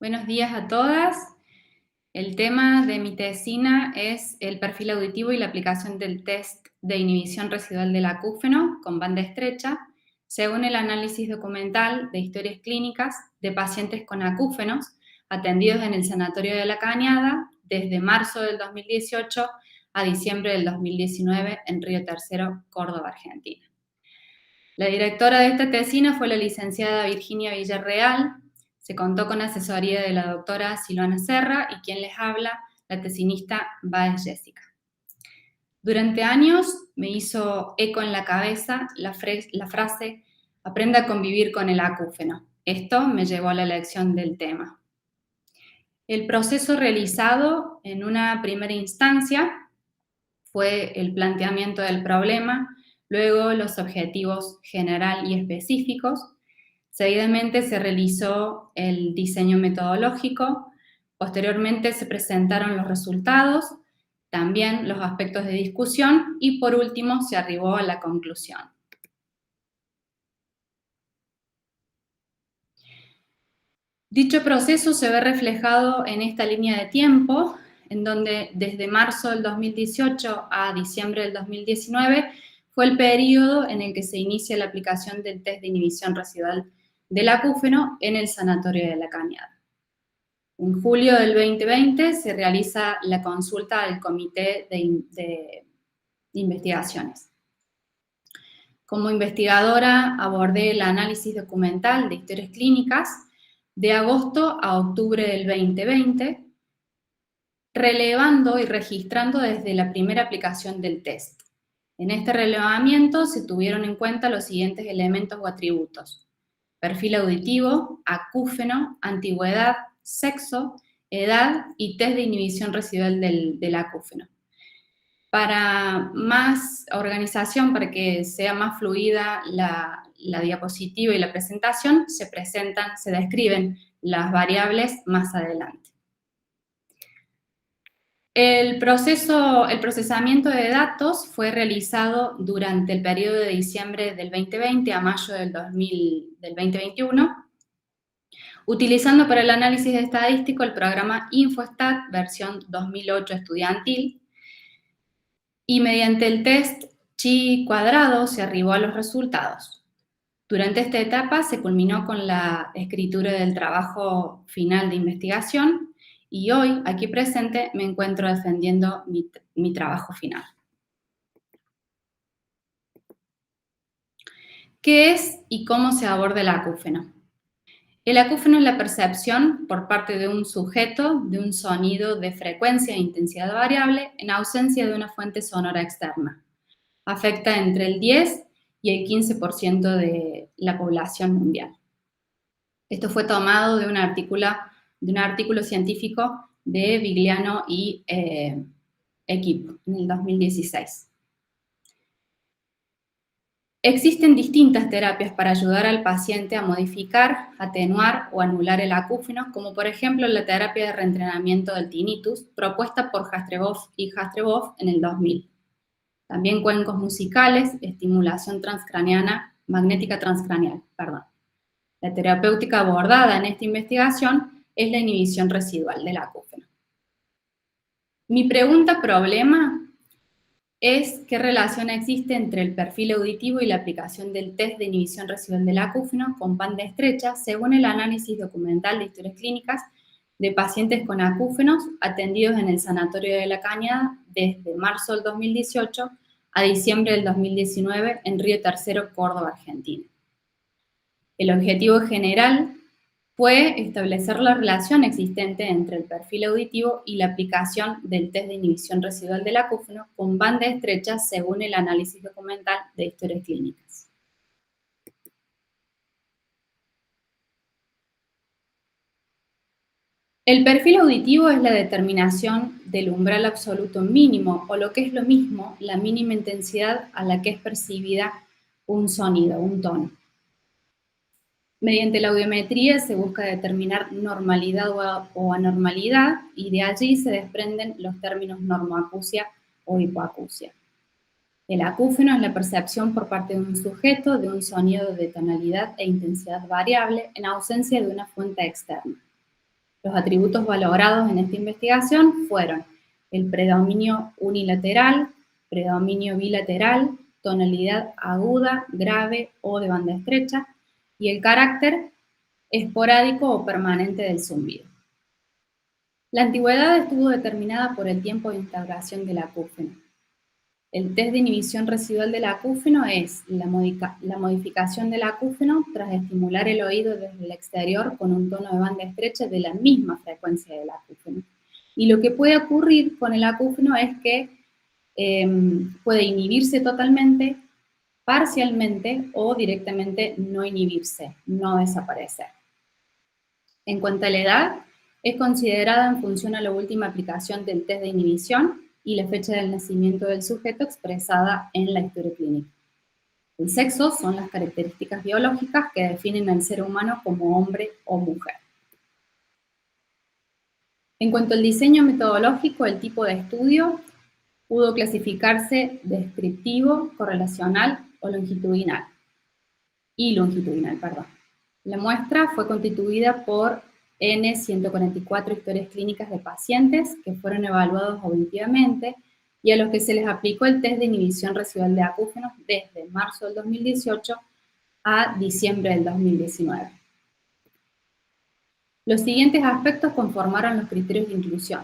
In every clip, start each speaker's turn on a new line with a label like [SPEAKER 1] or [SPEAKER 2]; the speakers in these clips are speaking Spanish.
[SPEAKER 1] Buenos días a todas. El tema de mi tesina es el perfil auditivo y la aplicación del test de inhibición residual del acúfeno con banda estrecha, según el análisis documental de historias clínicas de pacientes con acúfenos atendidos en el Sanatorio de La Cañada desde marzo del 2018 a diciembre del 2019 en Río Tercero, Córdoba, Argentina. La directora de esta tesina fue la licenciada Virginia Villarreal. Se contó con asesoría de la doctora Silvana Serra y quien les habla, la tesinista Báez Jessica. Durante años me hizo eco en la cabeza la frase "aprenda a convivir con el acúfeno". Esto me llevó a la elección del tema. El proceso realizado en una primera instancia fue el planteamiento del problema, luego los objetivos general y específicos. Seguidamente se realizó el diseño metodológico, posteriormente se presentaron los resultados, también los aspectos de discusión y por último se arribó a la conclusión. Dicho proceso se ve reflejado en esta línea de tiempo, en donde desde marzo del 2018 a diciembre del 2019 fue el periodo en el que se inicia la aplicación del test de inhibición residual del acúfeno en el Sanatorio de La Cañada. En julio del 2020 se realiza la consulta al Comité de Investigaciones. Como investigadora abordé el análisis documental de historias clínicas de agosto a octubre del 2020, relevando y registrando desde la primera aplicación del test. En este relevamiento se tuvieron en cuenta los siguientes elementos o atributos: perfil auditivo, acúfeno, antigüedad, sexo, edad y test de inhibición residual del acúfeno. Para más organización, para que sea más fluida la diapositiva y la presentación, se describen las variables más adelante. El procesamiento de datos fue realizado durante el periodo de diciembre del 2020 a mayo del 2021, utilizando para el análisis estadístico el programa InfoStat versión 2008 estudiantil, y mediante el test chi cuadrado se arribó a los resultados. Durante esta etapa se culminó con la escritura del trabajo final de investigación y hoy, aquí presente, me encuentro defendiendo mi trabajo final. ¿Qué es y cómo se aborda el acúfeno? El acúfeno es la percepción por parte de un sujeto de un sonido de frecuencia e intensidad variable en ausencia de una fuente sonora externa. Afecta entre el 10 y el 15% de la población mundial. Esto fue tomado de un artículo científico de Vigliano y equipo en el 2016. Existen distintas terapias para ayudar al paciente a modificar, atenuar o anular el acúfeno, como por ejemplo la terapia de reentrenamiento del tinnitus, propuesta por Jastreboff y Jastreboff en el 2000. También cuencos musicales, estimulación magnética transcraneal. La terapéutica abordada en esta investigación es la inhibición residual del acúfeno. Mi pregunta problema es qué relación existe entre el perfil auditivo y la aplicación del test de inhibición residual del acúfeno con banda estrecha según el análisis documental de historias clínicas de pacientes con acúfenos atendidos en el Sanatorio de La Cañada desde marzo del 2018 a diciembre del 2019 en Río Tercero, Córdoba, Argentina. El objetivo general fue establecer la relación existente entre el perfil auditivo y la aplicación del test de inhibición residual del acúfeno con banda estrecha según el análisis documental de historias clínicas. El perfil auditivo es la determinación del umbral absoluto mínimo, o lo que es lo mismo, la mínima intensidad a la que es percibida un sonido, un tono. Mediante la audiometría se busca determinar normalidad o anormalidad y de allí se desprenden los términos normoacusia o hipoacusia. El acúfeno es la percepción por parte de un sujeto de un sonido de tonalidad e intensidad variable en ausencia de una fuente externa. Los atributos valorados en esta investigación fueron el predominio unilateral, predominio bilateral, tonalidad aguda, grave o de banda estrecha, y el carácter esporádico o permanente del zumbido. La antigüedad estuvo determinada por el tiempo de instauración del acúfeno. El test de inhibición residual del acúfeno es la modificación del acúfeno tras estimular el oído desde el exterior con un tono de banda estrecha de la misma frecuencia del acúfeno. Y lo que puede ocurrir con el acúfeno es que puede inhibirse totalmente, parcialmente o directamente no inhibirse, no desaparecer. En cuanto a la edad, es considerada en función a la última aplicación del test de inhibición y la fecha del nacimiento del sujeto expresada en la historia clínica. El sexo son las características biológicas que definen al ser humano como hombre o mujer. En cuanto al diseño metodológico, el tipo de estudio pudo clasificarse descriptivo, correlacional o longitudinal. La muestra fue constituida por N 144 historias clínicas de pacientes que fueron evaluados auditivamente y a los que se les aplicó el test de inhibición residual de acúfenos desde marzo del 2018 a diciembre del 2019. Los siguientes aspectos conformaron los criterios de inclusión: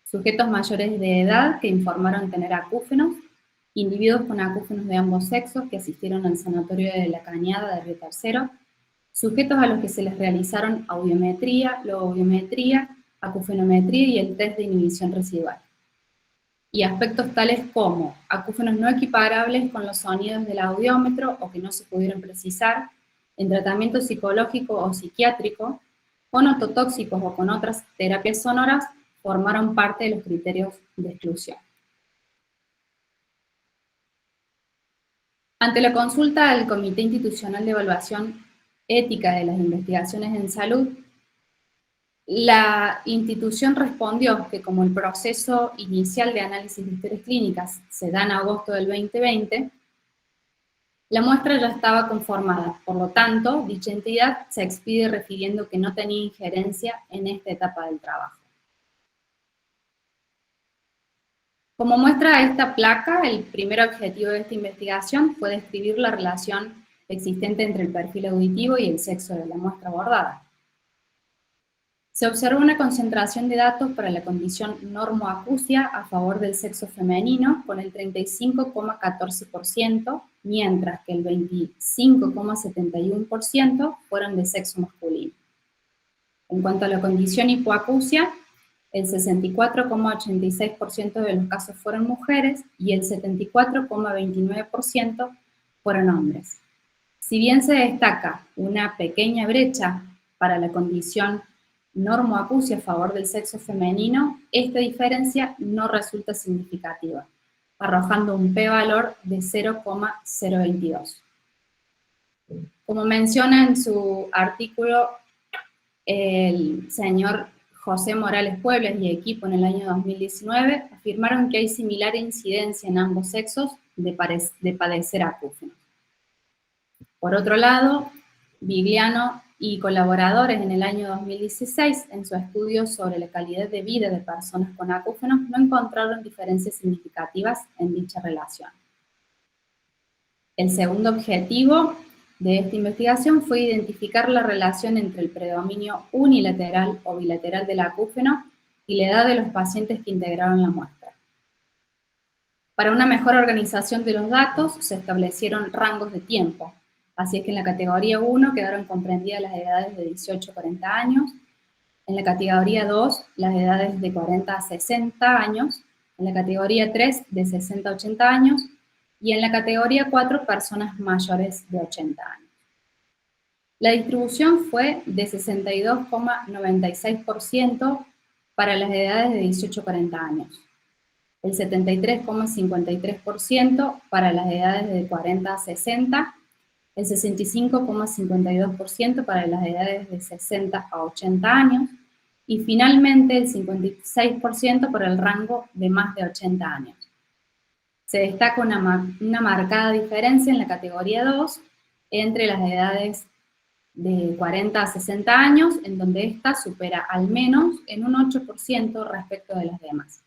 [SPEAKER 1] sujetos mayores de edad que informaron tener acúfenos, individuos con acúfenos de ambos sexos que asistieron al sanatorio de La Cañada de Río Tercero, sujetos a los que se les realizaron audiometría, logopedía, acufenometría y el test de inhibición residual. Y aspectos tales como acúfenos no equiparables con los sonidos del audiómetro o que no se pudieron precisar, en tratamiento psicológico o psiquiátrico, con ototóxicos o con otras terapias sonoras, formaron parte de los criterios de exclusión. Ante la consulta del Comité Institucional de Evaluación Ética de las Investigaciones en Salud, la institución respondió que como el proceso inicial de análisis de historias clínicas se da en agosto del 2020, la muestra ya estaba conformada, por lo tanto, dicha entidad se expide refiriendo que no tenía injerencia en esta etapa del trabajo. Como muestra esta placa, el primer objetivo de esta investigación fue describir la relación existente entre el perfil auditivo y el sexo de la muestra abordada. Se observó una concentración de datos para la condición normoacusia a favor del sexo femenino con el 35,14%, mientras que el 25,71% fueron de sexo masculino. En cuanto a la condición hipoacusia, el 64,86% de los casos fueron mujeres y el 74,29% fueron hombres. Si bien se destaca una pequeña brecha para la condición normoacusia a favor del sexo femenino, esta diferencia no resulta significativa, arrojando un p-valor de 0,022. Como menciona en su artículo el señor José Morales Pueblas y equipo en el año 2019, afirmaron que hay similar incidencia en ambos sexos de padecer acúfenos. Por otro lado, Vigliano y colaboradores en el año 2016, en su estudio sobre la calidad de vida de personas con acúfenos, no encontraron diferencias significativas en dicha relación. El segundo objetivo de esta investigación fue identificar la relación entre el predominio unilateral o bilateral del acúfeno y la edad de los pacientes que integraron la muestra. Para una mejor organización de los datos, se establecieron rangos de tiempo. Así es que en la categoría 1 quedaron comprendidas las edades de 18 a 40 años, en la categoría 2 las edades de 40 a 60 años, en la categoría 3 de 60 a 80 años y en la categoría 4 personas mayores de 80 años. La distribución fue de 62,96% para las edades de 18 a 40 años, el 73,53% para las edades de 40 a 60, el 65,52% para las edades de 60 a 80 años y finalmente el 56% para el rango de más de 80 años. Se destaca una marcada diferencia en la categoría 2 entre las edades de 40 a 60 años, en donde esta supera al menos en un 8% respecto de las demás.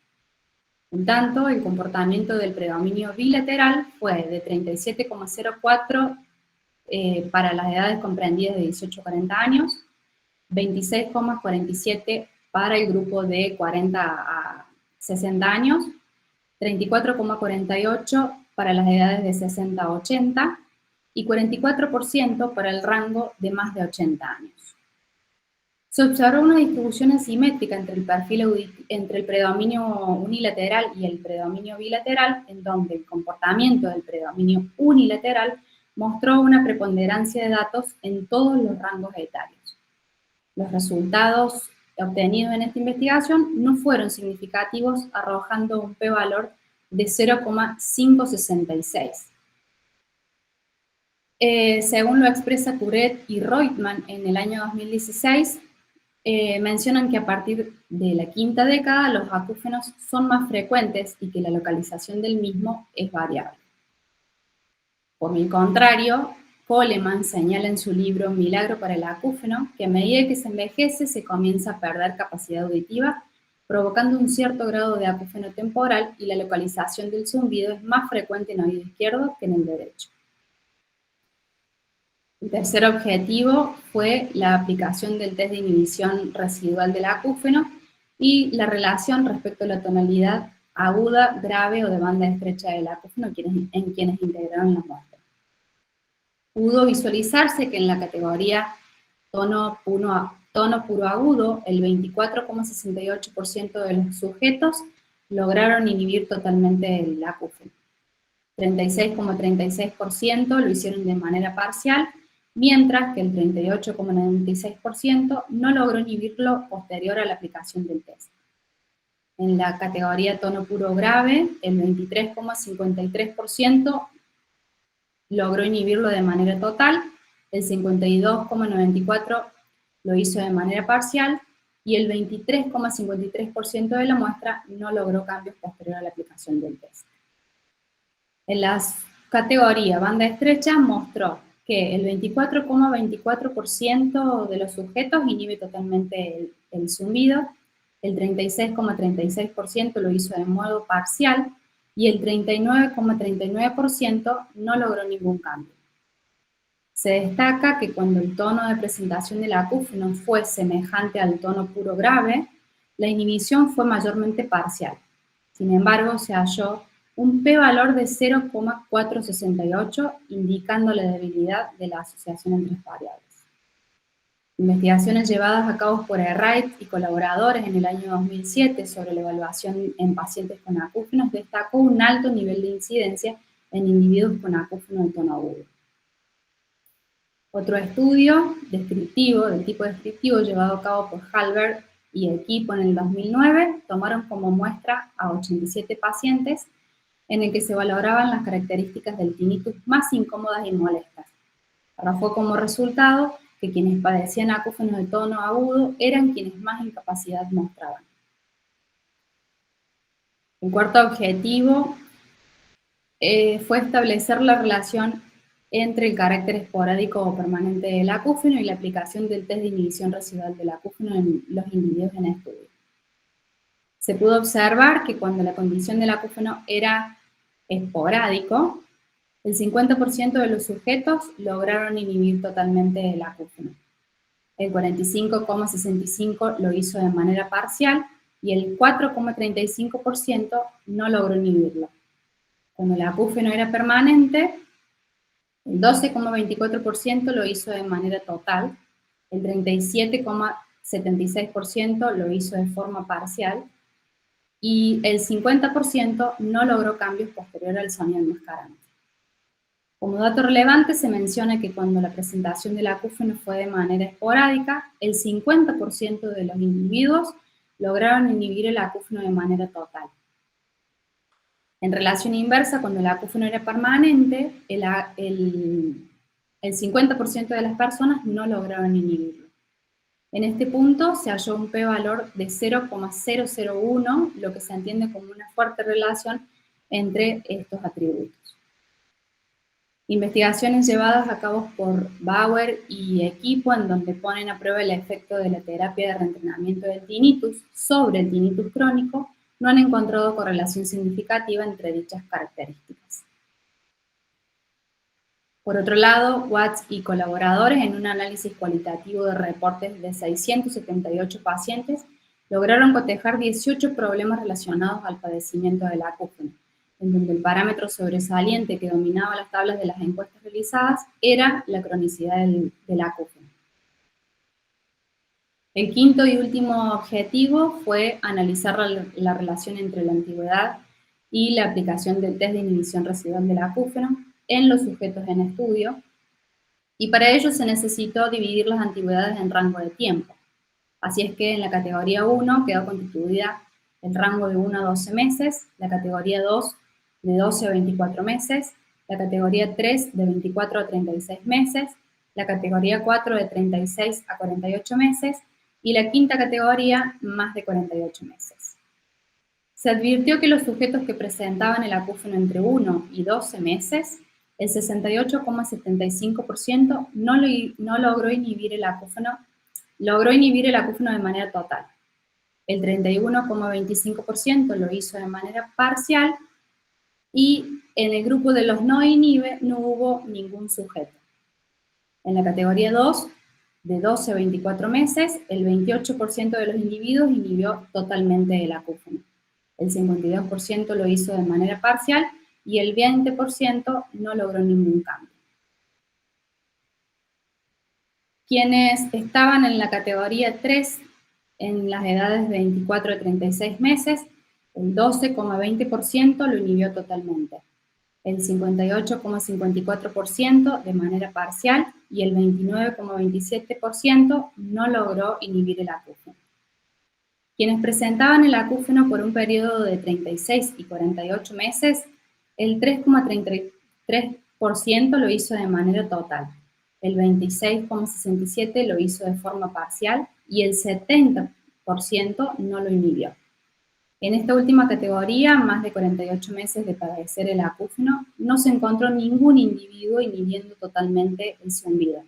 [SPEAKER 1] En tanto, el comportamiento del predominio bilateral fue de 37,04 para las edades comprendidas de 18 a 40 años, 26,47 para el grupo de 40 a 60 años, 34,48 para las edades de 60 a 80 y 44% para el rango de más de 80 años. Se observó una distribución asimétrica entre el predominio unilateral y el predominio bilateral, en donde el comportamiento del predominio unilateral mostró una preponderancia de datos en todos los rangos etarios. Los resultados obtenidos en esta investigación no fueron significativos, arrojando un p-valor de 0,566. Según lo expresa Couret y Reutemann en el año 2016, mencionan que a partir de la quinta década los acúfenos son más frecuentes y que la localización del mismo es variable. Por el contrario, Coleman señala en su libro Milagro para el acúfeno que a medida que se envejece se comienza a perder capacidad auditiva, provocando un cierto grado de acúfeno temporal y la localización del zumbido es más frecuente en el oído izquierdo que en el derecho. El tercer objetivo fue la aplicación del test de inhibición residual del acúfeno y la relación respecto a la tonalidad aguda, grave o de banda estrecha del acúfeno en quienes integraron la muestra. Pudo visualizarse que en la categoría tono puro agudo, el 24,68% de los sujetos lograron inhibir totalmente el acúfeno. 36,36% lo hicieron de manera parcial, mientras que el 38,96% no logró inhibirlo posterior a la aplicación del test. En la categoría tono puro grave, el 23,53% logró inhibirlo de manera total, el 52,94% lo hizo de manera parcial y el 23,53% de la muestra no logró cambios posterior a la aplicación del test. En la categoría banda estrecha mostró que el 24,24% de los sujetos inhibe totalmente el zumbido, el 36,36% lo hizo de modo parcial y el 39,39% no logró ningún cambio. Se destaca que cuando el tono de presentación del acúfeno fue semejante al tono puro grave, la inhibición fue mayormente parcial. Sin embargo, se halló un p-valor de 0,468, indicando la debilidad de la asociación entre variables. Investigaciones llevadas a cabo por Wright y colaboradores en el año 2007 sobre la evaluación en pacientes con acúfenos destacó un alto nivel de incidencia en individuos con acúfeno de tono agudo. Otro estudio descriptivo, del tipo descriptivo, llevado a cabo por Halbert y equipo en el 2009, tomaron como muestra a 87 pacientes en el que se valoraban las características del tinnitus más incómodas y molestas. Arrojó como resultado que quienes padecían acúfenos de tono agudo eran quienes más incapacidad mostraban. El cuarto objetivo fue establecer la relación entre el carácter esporádico o permanente del acúfeno y la aplicación del test de inhibición residual del acúfeno en los individuos en estudio. Se pudo observar que cuando la condición del acúfeno era esporádico, el 50% de los sujetos lograron inhibir totalmente el acúfeno. El 45,65% lo hizo de manera parcial y el 4,35% no logró inhibirlo. Cuando el acúfeno era permanente, el 12,24% lo hizo de manera total, el 37,76% lo hizo de forma parcial y el 50% no logró cambios posterior al sonido enmascarante. Como dato relevante se menciona que cuando la presentación del acúfeno fue de manera esporádica, el 50% de los individuos lograron inhibir el acúfeno de manera total. En relación inversa, cuando el acúfeno era permanente, el 50% de las personas no lograron inhibirlo. En este punto se halló un p-valor de 0,001, lo que se entiende como una fuerte relación entre estos atributos. Investigaciones llevadas a cabo por Bauer y equipo en donde ponen a prueba el efecto de la terapia de reentrenamiento del tinnitus sobre el tinnitus crónico no han encontrado correlación significativa entre dichas características. Por otro lado, Watts y colaboradores, en un análisis cualitativo de reportes de 678 pacientes, lograron cotejar 18 problemas relacionados al padecimiento del acúfeno, en donde el parámetro sobresaliente que dominaba las tablas de las encuestas realizadas era la cronicidad del acúfeno. El quinto y último objetivo fue analizar la relación entre la antigüedad y la aplicación del test de inhibición residual del acúfeno en los sujetos en estudio, y para ello se necesitó dividir las antigüedades en rango de tiempo. Así es que en la categoría 1 quedó constituida el rango de 1 a 12 meses, la categoría 2 de 12 a 24 meses, la categoría 3 de 24 a 36 meses, la categoría 4 de 36 a 48 meses y la quinta categoría más de 48 meses. Se advirtió que los sujetos que presentaban el acúfeno entre 1 y 12 meses, el 68,75% no logró inhibir el acúfeno de manera total. El 31,25% lo hizo de manera parcial y en el grupo de los no inhibe no hubo ningún sujeto. En la categoría 2, de 12 a 24 meses, el 28% de los individuos inhibió totalmente el acúfeno. El 52% lo hizo de manera parcial y el 20% no logró ningún cambio. Quienes estaban en la categoría 3, en las edades de 24 a 36 meses, el 12,20% lo inhibió totalmente, el 58,54% de manera parcial y el 29,27% no logró inhibir el acúfeno. Quienes presentaban el acúfeno por un periodo de 36 y 48 meses, el 3,33% lo hizo de manera total, el 26,67% lo hizo de forma parcial y el 70% no lo inhibió. En esta última categoría, más de 48 meses de padecer el acúfeno, no se encontró ningún individuo inhibiendo totalmente el zumbido.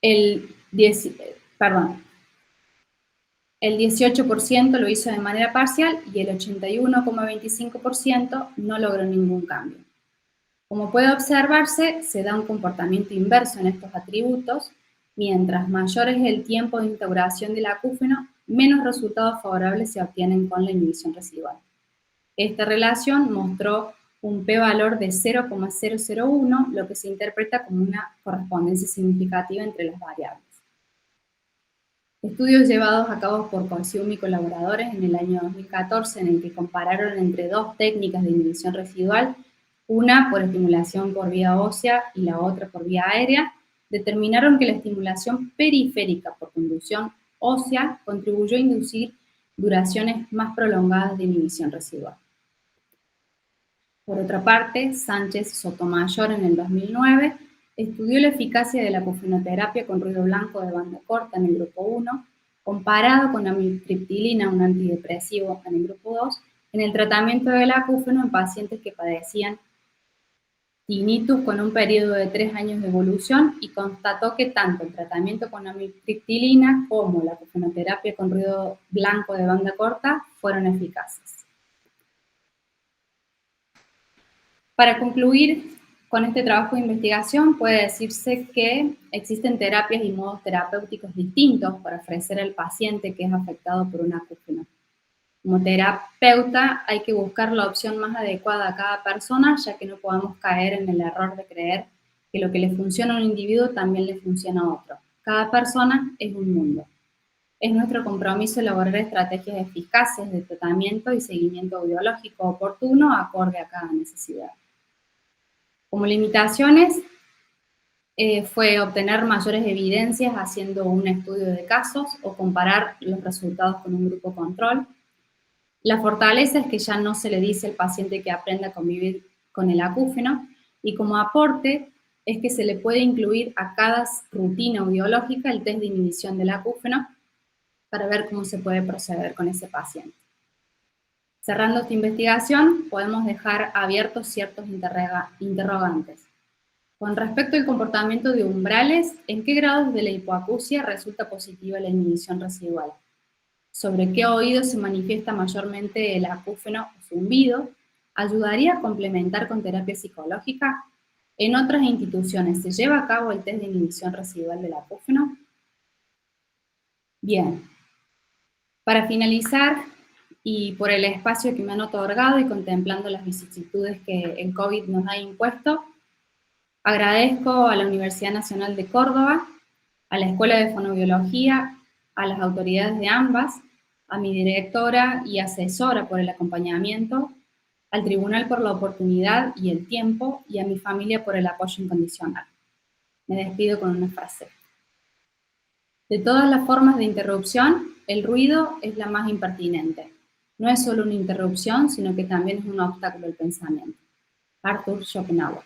[SPEAKER 1] El 18% lo hizo de manera parcial y el 81,25% no logró ningún cambio. Como puede observarse, se da un comportamiento inverso en estos atributos. Mientras mayor es el tiempo de instauración del acúfeno, menos resultados favorables se obtienen con la inhibición residual. Esta relación mostró un p-valor de 0,001, lo que se interpreta como una correspondencia significativa entre las variables. Estudios llevados a cabo por Consium y colaboradores en el año 2014, en el que compararon entre dos técnicas de inhibición residual, una por estimulación por vía ósea y la otra por vía aérea, determinaron que la estimulación periférica por conducción ósea contribuyó a inducir duraciones más prolongadas de inhibición residual. Por otra parte, Sánchez Sotomayor en el 2009 estudió la eficacia de la acufenoterapia con ruido blanco de banda corta en el grupo 1, comparado con amitriptilina, un antidepresivo, en el grupo 2, en el tratamiento del acúfeno en pacientes que padecían tinnitus con un periodo de 3 años de evolución y constató que tanto el tratamiento con amitriptilina como la acufenoterapia con ruido blanco de banda corta fueron eficaces. Para concluir con este trabajo de investigación, puede decirse que existen terapias y modos terapéuticos distintos para ofrecer al paciente que es afectado por un acúfeno. Como terapeuta hay que buscar la opción más adecuada a cada persona, ya que no podemos caer en el error de creer que lo que le funciona a un individuo también le funciona a otro. Cada persona es un mundo. Es nuestro compromiso elaborar estrategias eficaces de tratamiento y seguimiento audiológico oportuno acorde a cada necesidad. Como limitaciones, fue obtener mayores evidencias haciendo un estudio de casos o comparar los resultados con un grupo control. La fortaleza es que ya no se le dice al paciente que aprenda a convivir con el acúfeno, y como aporte es que se le puede incluir a cada rutina audiológica el test de inhibición del acúfeno para ver cómo se puede proceder con ese paciente. Cerrando esta investigación, podemos dejar abiertos ciertos interrogantes. Con respecto al comportamiento de umbrales, ¿en qué grados de la hipoacusia resulta positiva la inhibición residual? ¿Sobre qué oído se manifiesta mayormente el acúfeno o zumbido? ¿Ayudaría a complementar con terapia psicológica? ¿En otras instituciones se lleva a cabo el test de inhibición residual del acúfeno? Bien, para finalizar, y por el espacio que me han otorgado y contemplando las vicisitudes que el COVID nos ha impuesto, agradezco a la Universidad Nacional de Córdoba, a la Escuela de Fonoaudiología, a las autoridades de ambas, a mi directora y asesora por el acompañamiento, al tribunal por la oportunidad y el tiempo, y a mi familia por el apoyo incondicional. Me despido con una frase. De todas las formas de interrupción, el ruido es la más impertinente. No es solo una interrupción, sino que también es un obstáculo al pensamiento. Arthur Schopenhauer.